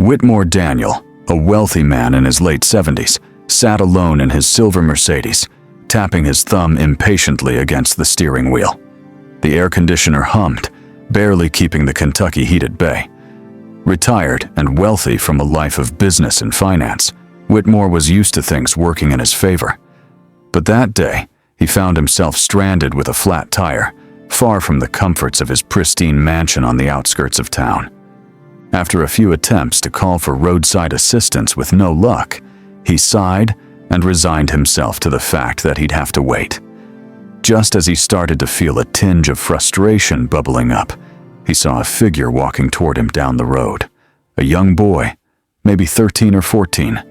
Whitmore Daniel, a wealthy man in his late 70s, sat alone in his silver Mercedes, tapping his thumb impatiently against the steering wheel. The air conditioner hummed, barely keeping the Kentucky heat at bay. Retired and wealthy from a life of business and finance, Whitmore was used to things working in his favor. But that day, he found himself stranded with a flat tire, far from the comforts of his pristine mansion on the outskirts of town. After a few attempts to call for roadside assistance with no luck, he sighed and resigned himself to the fact that he'd have to wait. Just as he started to feel a tinge of frustration bubbling up, he saw a figure walking toward him down the road. A young boy, maybe 13 or 14,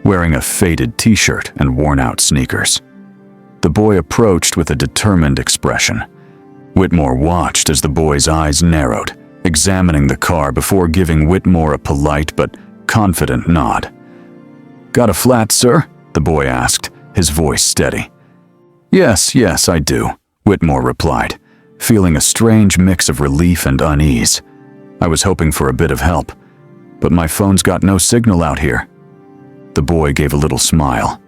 wearing a faded t-shirt and worn-out sneakers. The boy approached with a determined expression. Whitmore watched as the boy's eyes narrowed, examining the car before giving Whitmore a polite but confident nod. "Got a flat, sir?" the boy asked, his voice steady. Yes, I do," Whitmore replied, feeling a strange mix of relief and unease. "I was hoping for a bit of help, but my phone's got no signal out here." The boy gave a little smile.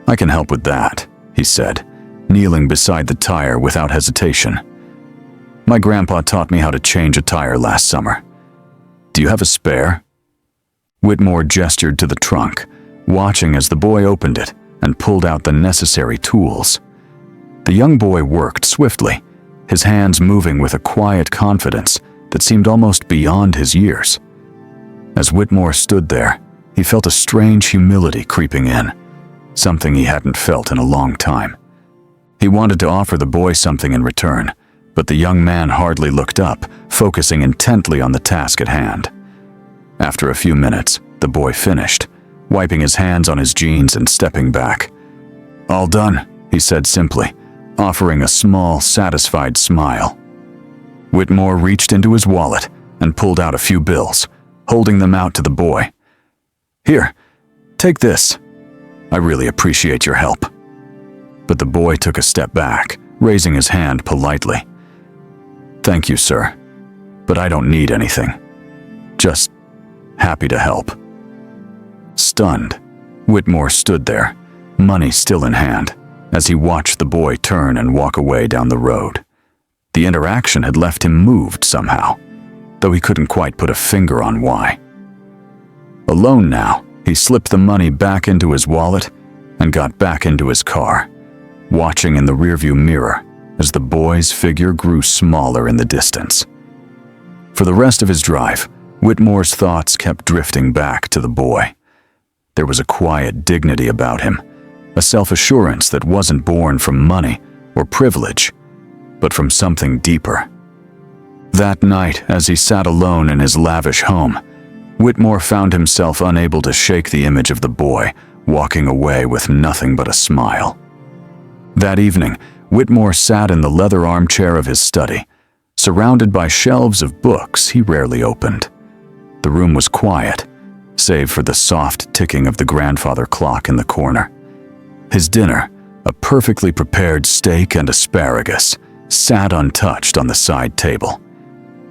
"I can help with that," he said, kneeling beside the tire without hesitation. "My grandpa taught me how to change a tire last summer. Do you have a spare?" Whitmore gestured to the trunk, watching as the boy opened it and pulled out the necessary tools. The young boy worked swiftly, his hands moving with a quiet confidence that seemed almost beyond his years. As Whitmore stood there, he felt a strange humility creeping in, something he hadn't felt in a long time. He wanted to offer the boy something in return, but the young man hardly looked up, focusing intently on the task at hand. After a few minutes, the boy finished, wiping his hands on his jeans and stepping back. "All done," he said simply, offering a small, satisfied smile. Whitmore reached into his wallet and pulled out a few bills, holding them out to the boy. "Here, take this. I really appreciate your help." But the boy took a step back, raising his hand politely. "Thank you, sir, but I don't need anything. Just happy to help." Stunned, Whitmore stood there, money still in hand, as he watched the boy turn and walk away down the road. The interaction had left him moved somehow, though he couldn't quite put a finger on why. Alone now, he slipped the money back into his wallet and got back into his car, watching in the rearview mirror as the boy's figure grew smaller in the distance. For the rest of his drive, Whitmore's thoughts kept drifting back to the boy. There was a quiet dignity about him, a self-assurance that wasn't born from money or privilege, but from something deeper. That night, as he sat alone in his lavish home, Whitmore found himself unable to shake the image of the boy, walking away with nothing but a smile. That evening, Whitmore sat in the leather armchair of his study, surrounded by shelves of books he rarely opened. The room was quiet, save for the soft ticking of the grandfather clock in the corner. His dinner, a perfectly prepared steak and asparagus, sat untouched on the side table.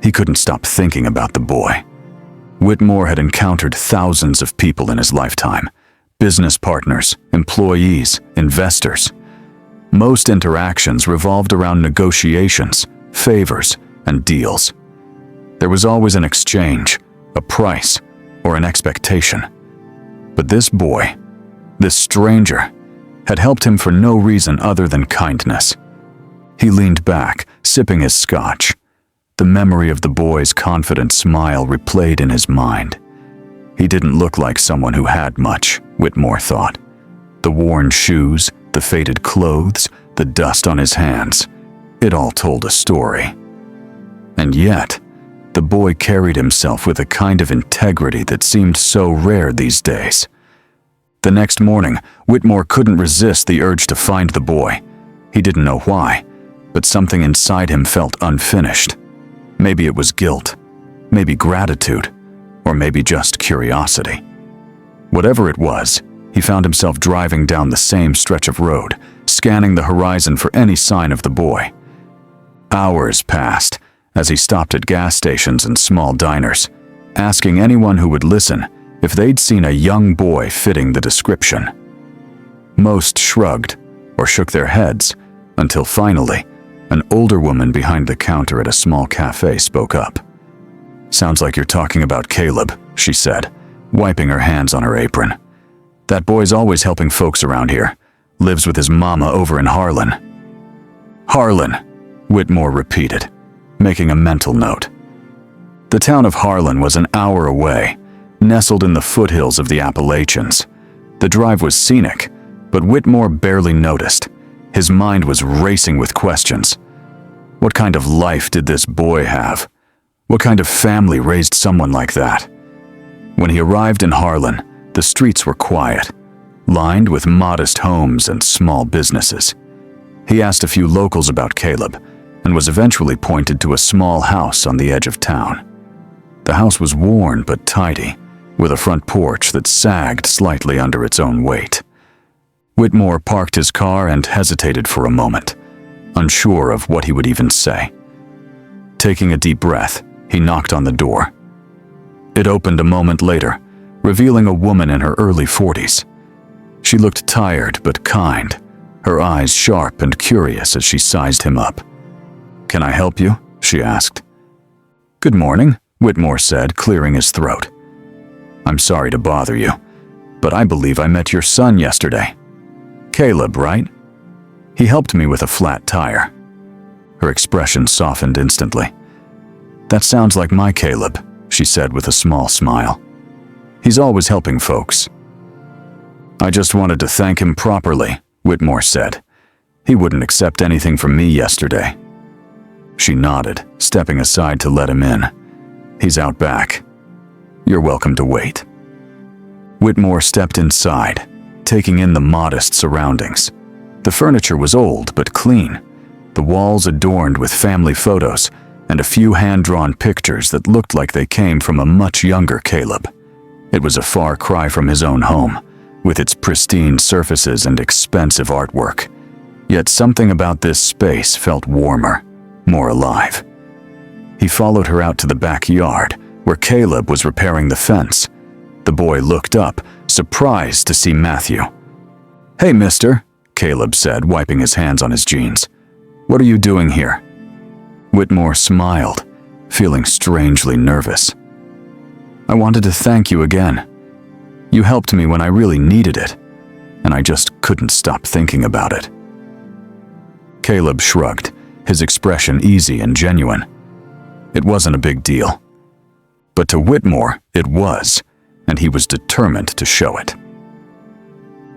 He couldn't stop thinking about the boy. Whitmore had encountered thousands of people in his lifetime, business partners, employees, investors. Most interactions revolved around negotiations, favors, and deals. There was always an exchange, a price, or an expectation. But this boy, this stranger, had helped him for no reason other than kindness. He leaned back, sipping his scotch. The memory of the boy's confident smile replayed in his mind. He didn't look like someone who had much, Whitmore thought. The worn shoes, the faded clothes, the dust on his hands, it all told a story. And yet, the boy carried himself with a kind of integrity that seemed so rare these days. The next morning, Whitmore couldn't resist the urge to find the boy. He didn't know why, but something inside him felt unfinished. Maybe it was guilt, maybe gratitude, or maybe just curiosity. Whatever it was, he found himself driving down the same stretch of road, scanning the horizon for any sign of the boy. Hours passed as he stopped at gas stations and small diners, asking anyone who would listen if they'd seen a young boy fitting the description. Most shrugged or shook their heads until finally, an older woman behind the counter at a small cafe spoke up. "Sounds like you're talking about Caleb," she said, wiping her hands on her apron. "That boy's always helping folks around here. Lives with his mama over in Harlan." "Harlan," Whitmore repeated, making a mental note. The town of Harlan was an hour away, nestled in the foothills of the Appalachians. The drive was scenic, but Whitmore barely noticed. His mind was racing with questions. What kind of life did this boy have? What kind of family raised someone like that? When he arrived in Harlan, the streets were quiet, lined with modest homes and small businesses. He asked a few locals about Caleb and was eventually pointed to a small house on the edge of town. The house was worn but tidy, with a front porch that sagged slightly under its own weight. Whitmore parked his car and hesitated for a moment, unsure of what he would even say. Taking a deep breath, he knocked on the door. It opened a moment later, revealing a woman in her early 40s. She looked tired but kind, her eyes sharp and curious as she sized him up. "Can I help you?" she asked. "Good morning," Whitmore said, clearing his throat. "I'm sorry to bother you, but I believe I met your son yesterday. Caleb, right? He helped me with a flat tire." Her expression softened instantly. "That sounds like my Caleb," she said with a small smile. "He's always helping folks." "I just wanted to thank him properly," Whitmore said. "He wouldn't accept anything from me yesterday." She nodded, stepping aside to let him in. "He's out back. You're welcome to wait." Whitmore stepped inside, taking in the modest surroundings. The furniture was old but clean, the walls adorned with family photos and a few hand-drawn pictures that looked like they came from a much younger Caleb. It was a far cry from his own home, with its pristine surfaces and expensive artwork. Yet something about this space felt warmer, more alive. He followed her out to the backyard, where Caleb was repairing the fence. The boy looked up, surprised to see Matthew. "Hey, mister," Caleb said, wiping his hands on his jeans. "What are you doing here?" Whitmore smiled, feeling strangely nervous. "I wanted to thank you again. You helped me when I really needed it, and I just couldn't stop thinking about it." Caleb shrugged, his expression easy and genuine. It wasn't a big deal. But to Whitmore, it was, and he was determined to show it.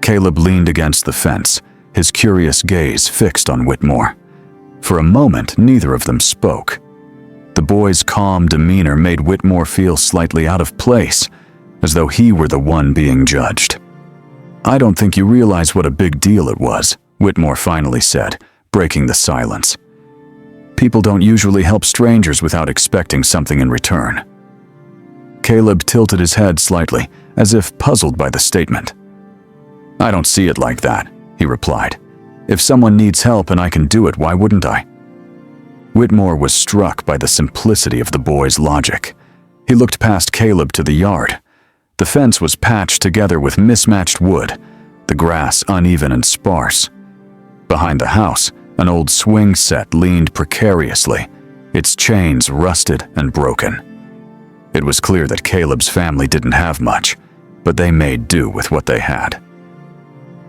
Caleb leaned against the fence, his curious gaze fixed on Whitmore. For a moment, neither of them spoke. The boy's calm demeanor made Whitmore feel slightly out of place, as though he were the one being judged. "I don't think you realize what a big deal it was," Whitmore finally said, breaking the silence. "People don't usually help strangers without expecting something in return." Caleb tilted his head slightly, as if puzzled by the statement. "I don't see it like that," he replied. "If someone needs help and I can do it, why wouldn't I?" Whitmore was struck by the simplicity of the boy's logic. He looked past Caleb to the yard. The fence was patched together with mismatched wood, the grass uneven and sparse. Behind the house, an old swing set leaned precariously, its chains rusted and broken. It was clear that Caleb's family didn't have much, but they made do with what they had.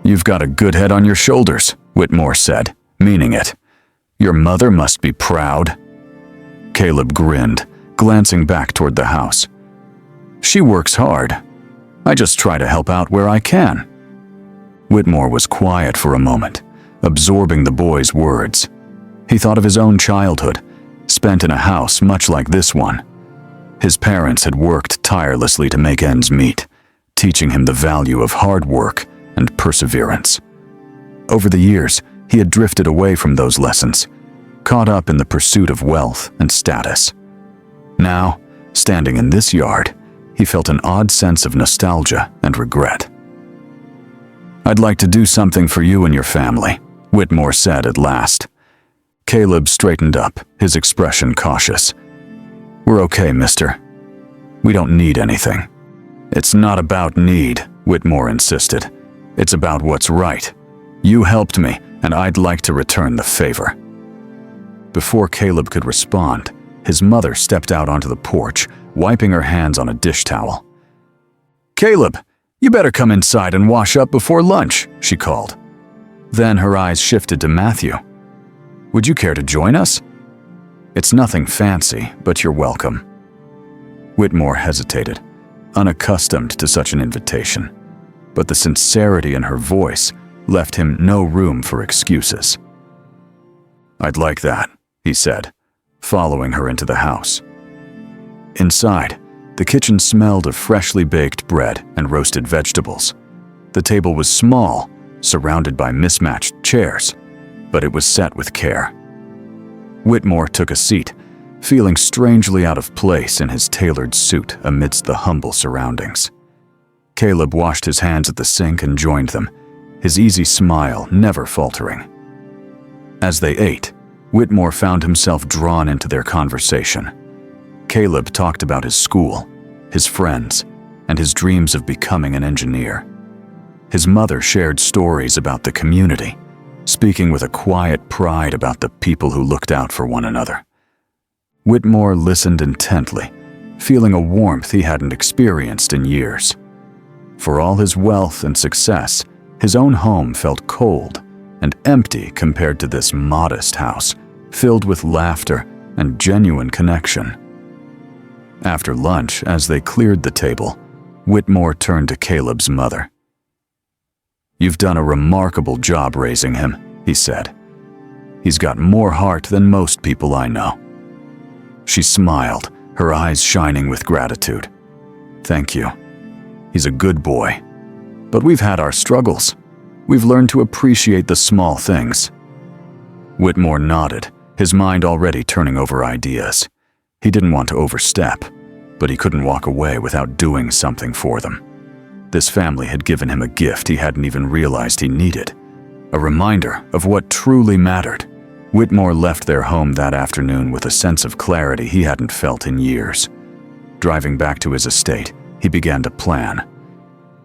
"You've got a good head on your shoulders," Whitmore said, meaning it. "Your mother must be proud." Caleb grinned, glancing back toward the house. "She works hard. I just try to help out where I can." Whitmore was quiet for a moment, absorbing the boy's words. He thought of his own childhood, spent in a house much like this one. His parents had worked tirelessly to make ends meet, teaching him the value of hard work and perseverance. Over the years, he had drifted away from those lessons, caught up in the pursuit of wealth and status. Now, standing in this yard, he felt an odd sense of nostalgia and regret. "I'd like to do something for you and your family," Whitmore said at last. Caleb straightened up, his expression cautious. "We're okay, mister. We don't need anything." "It's not about need," Whitmore insisted. "It's about what's right. You helped me, and I'd like to return the favor." Before Caleb could respond, his mother stepped out onto the porch, wiping her hands on a dish towel. "Caleb, you better come inside and wash up before lunch," she called. Then her eyes shifted to Matthew. "Would you care to join us? It's nothing fancy, but you're welcome." Whitmore hesitated, unaccustomed to such an invitation, but the sincerity in her voice left him no room for excuses. "I'd like that," he said, following her into the house. Inside, the kitchen smelled of freshly baked bread and roasted vegetables. The table was small, surrounded by mismatched chairs, but it was set with care. Whitmore took a seat, feeling strangely out of place in his tailored suit amidst the humble surroundings. Caleb washed his hands at the sink and joined them, his easy smile never faltering. As they ate, Whitmore found himself drawn into their conversation. Caleb talked about his school, his friends, and his dreams of becoming an engineer. His mother shared stories about the community, speaking with a quiet pride about the people who looked out for one another. Whitmore listened intently, feeling a warmth he hadn't experienced in years. For all his wealth and success, his own home felt cold and empty compared to this modest house, filled with laughter and genuine connection. After lunch, as they cleared the table, Whitmore turned to Caleb's mother. "You've done a remarkable job raising him," he said. "He's got more heart than most people I know." She smiled, her eyes shining with gratitude. "Thank you. He's a good boy. But we've had our struggles. We've learned to appreciate the small things." Whitmore nodded, his mind already turning over ideas. He didn't want to overstep, but he couldn't walk away without doing something for them. This family had given him a gift he hadn't even realized he needed, a reminder of what truly mattered. Whitmore left their home that afternoon with a sense of clarity he hadn't felt in years. Driving back to his estate, he began to plan.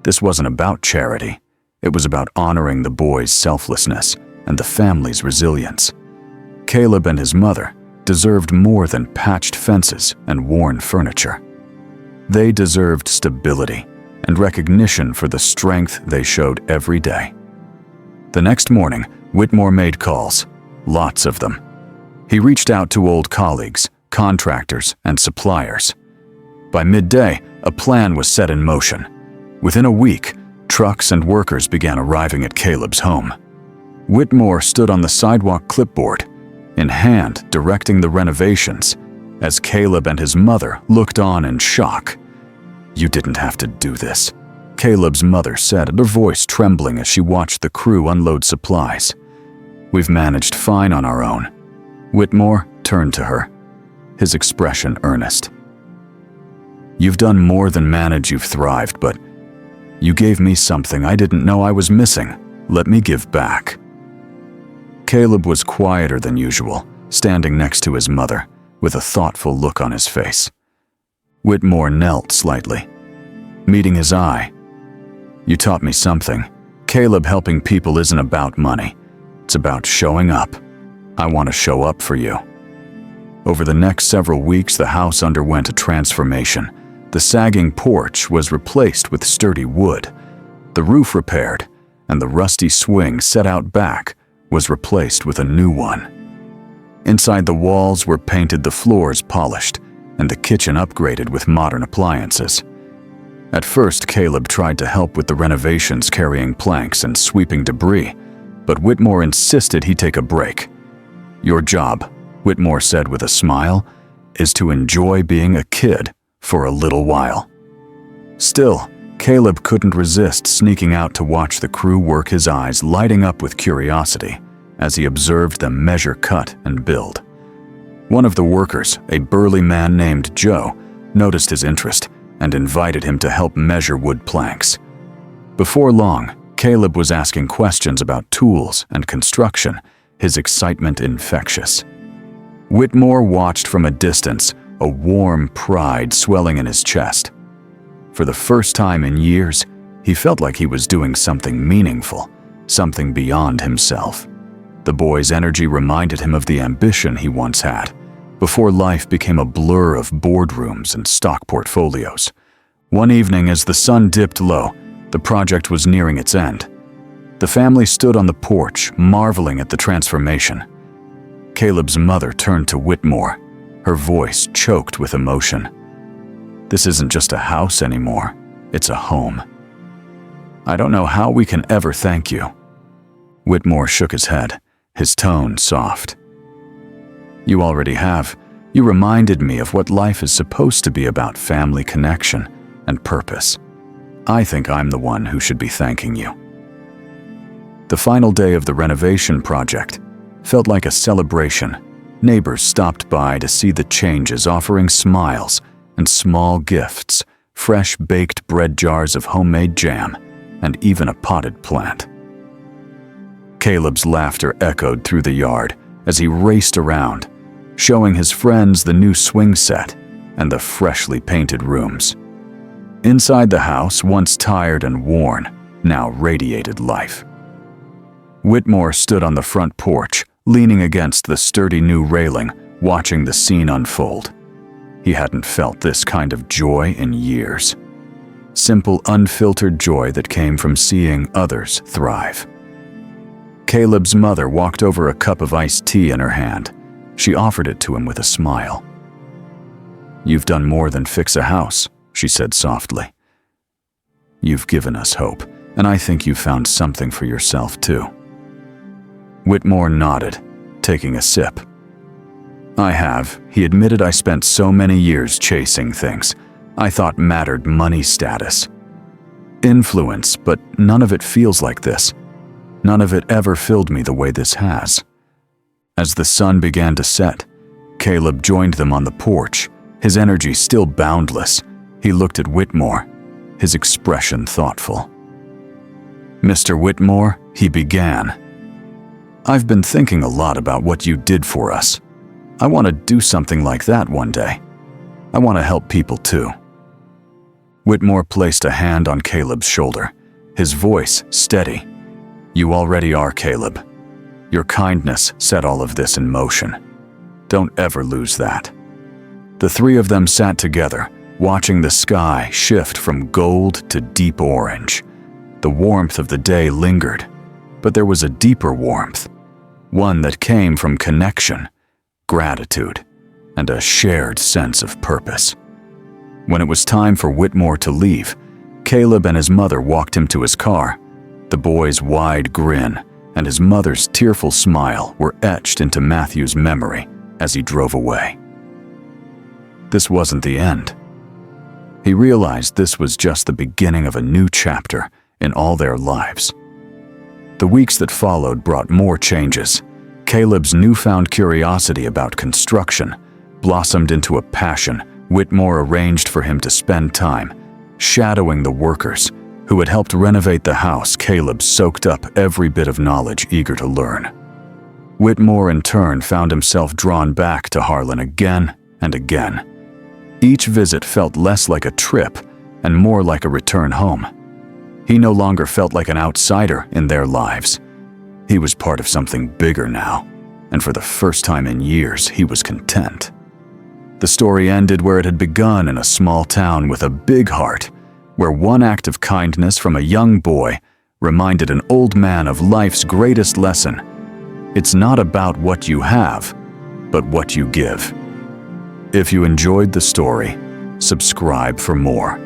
This wasn't about charity. It was about honoring the boy's selflessness and the family's resilience. Caleb and his mother deserved more than patched fences and worn furniture. They deserved stability and recognition for the strength they showed every day. The next morning, Whitmore made calls, lots of them. He reached out to old colleagues, contractors, and suppliers. By midday, a plan was set in motion. Within a week, trucks and workers began arriving at Caleb's home. Whitmore stood on the sidewalk clipboard, in hand directing the renovations, as Caleb and his mother looked on in shock. "You didn't have to do this," Caleb's mother said, her voice trembling as she watched the crew unload supplies. "We've managed fine on our own." Whitmore turned to her, his expression earnest. "You've done more than manage, you've thrived, but you gave me something I didn't know I was missing. Let me give back." Caleb was quieter than usual, standing next to his mother, with a thoughtful look on his face. Whitmore knelt slightly, meeting his eye. "You taught me something. Caleb, helping people isn't about money. It's about showing up. I want to show up for you." Over the next several weeks, the house underwent a transformation. The sagging porch was replaced with sturdy wood, the roof repaired, and the rusty swing set out back was replaced with a new one. Inside, the walls were painted, the floors polished, and the kitchen upgraded with modern appliances. At first, Caleb tried to help with the renovations, carrying planks and sweeping debris, but Whitmore insisted he take a break. "Your job," Whitmore said with a smile, "is to enjoy being a kid for a little while." Still, Caleb couldn't resist sneaking out to watch the crew work, his eyes lighting up with curiosity as he observed them measure, cut, and build. One of the workers, a burly man named Joe, noticed his interest and invited him to help measure wood planks. Before long, Caleb was asking questions about tools and construction, his excitement infectious. Whitmore watched from a distance, a warm pride swelling in his chest. For the first time in years, he felt like he was doing something meaningful, something beyond himself. The boy's energy reminded him of the ambition he once had, before life became a blur of boardrooms and stock portfolios. One evening, as the sun dipped low, the project was nearing its end. The family stood on the porch, marveling at the transformation. Caleb's mother turned to Whitmore, her voice choked with emotion. "This isn't just a house anymore, it's a home. I don't know how we can ever thank you." Whitmore shook his head, his tone soft. "You already have. You reminded me of what life is supposed to be about: family connection and purpose. I think I'm the one who should be thanking you." The final day of the renovation project felt like a celebration. Neighbors stopped by to see the changes, offering smiles and small gifts, fresh baked bread jars of homemade jam, and even a potted plant. Caleb's laughter echoed through the yard as he raced around, showing his friends the new swing set and the freshly painted rooms. Inside the house, once tired and worn, now radiated life. Whitmore stood on the front porch, leaning against the sturdy new railing, watching the scene unfold. He hadn't felt this kind of joy in years. Simple, unfiltered joy that came from seeing others thrive. Caleb's mother walked over, a cup of iced tea in her hand. She offered it to him with a smile. "You've done more than fix a house," she said softly. "You've given us hope, and I think you found something for yourself too." Whitmore nodded, taking a sip. "I have," he admitted. "I spent so many years chasing things I thought mattered: money, status, influence, but none of it feels like this. None of it ever filled me the way this has." As the sun began to set, Caleb joined them on the porch, his energy still boundless. He looked at Whitmore, his expression thoughtful. "Mr. Whitmore," he began, "I've been thinking a lot about what you did for us. I want to do something like that one day. I want to help people too." Whitmore placed a hand on Caleb's shoulder, his voice steady. "You already are, Caleb. Your kindness set all of this in motion. Don't ever lose that." The three of them sat together, watching the sky shift from gold to deep orange. The warmth of the day lingered, but there was a deeper warmth, one that came from connection, gratitude, and a shared sense of purpose. When it was time for Whitmore to leave, Caleb and his mother walked him to his car. The boy's wide grin and his mother's tearful smile were etched into Matthew's memory as he drove away. This wasn't the end. He realized this was just the beginning of a new chapter in all their lives. The weeks that followed brought more changes. Caleb's newfound curiosity about construction blossomed into a passion. Whitmore arranged for him to spend time shadowing the workers who had helped renovate the house. Caleb soaked up every bit of knowledge, eager to learn. Whitmore, in turn, found himself drawn back to Harlan again and again. Each visit felt less like a trip and more like a return home. He no longer felt like an outsider in their lives. He was part of something bigger now, and for the first time in years, he was content. The story ended where it had begun, in a small town with a big heart, where one act of kindness from a young boy reminded an old man of life's greatest lesson. It's not about what you have, but what you give. If you enjoyed the story, subscribe for more.